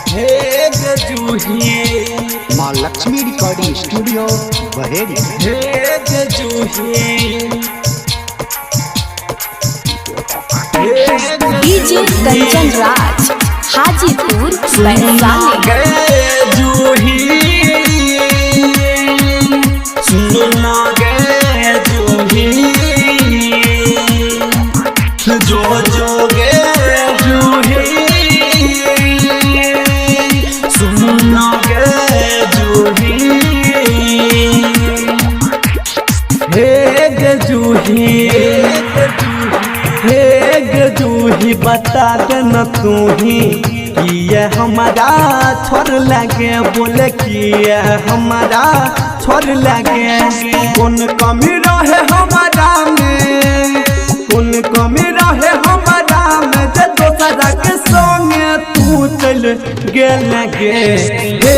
हे गजूही माँ Lakshmi recording studio Baheri. हे गजूही डीजे कंचन राज हाजीपुर वैशाली। गजूही सुनना गजूही जो जो गजूही सुनना गजूही हे गजूही हे गजूही बता देना तू ही कि ये हमारा छोर लगे बोले कि ये हमारा छोर लगे। कौन कमी रहे हमारा में, कौन कमी रहे हमारा में जे दोसरा के संगे तू चल गेल गे। हे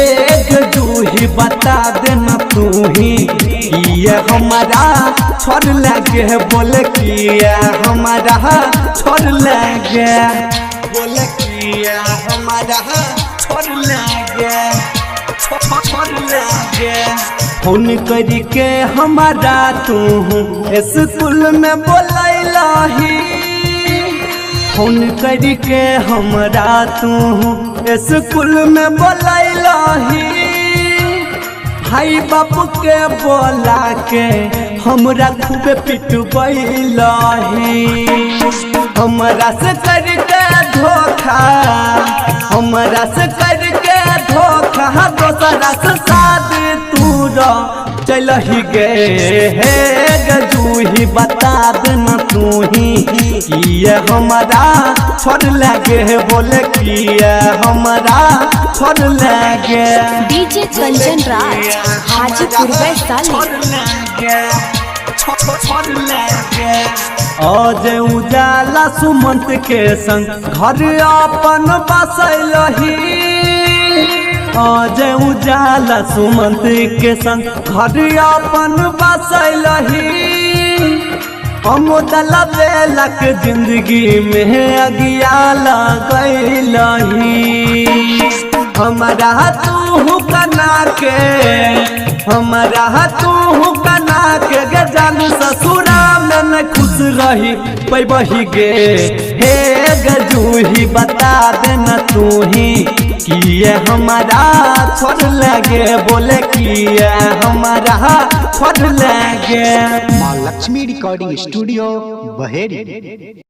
गजूही बता देना तू ही कि ये हमारा छोर लगे बोले कि ये हमारा छोर लगे बोले कि ये हमारा छोर लगे छोर लगे। फोन करी के हमारा तू स्कूल में बोलैलही, फोन करी के हमरा तू स्कूल में बोलैलही। भाई बापू के बोला के हमरा खूब पिटबैलही, हमरा से करके धोखा, हमरा से करके धोखा दोसरा से शादी तू चलही गे। हे गजूही बता देना तू ही कि ये हमारा छोड़ लगे बोले कि ये हमारा छोड़ लगे। डीजे कंचन राज हाजीपुर वैशाली। आज उजाला सुमंत के संग घर अपन बसैलही, आज उजाला सुमंत के संग घर अपन बसैलही। अमोदला बेलक जिंदगी में अगिया लगैलही। हमारा तू कना के, हमारा तू कना के गे जानू ससुरा में न खुश रही पैबही गे। हे गजूही बता देना तू ही कि ये हमारा छोड़ लगे बोले कि ये हमारा छोड़ लगे। माँ लक्ष्मी रिकॉर्डिंग स्टूडियो बहेड़ी।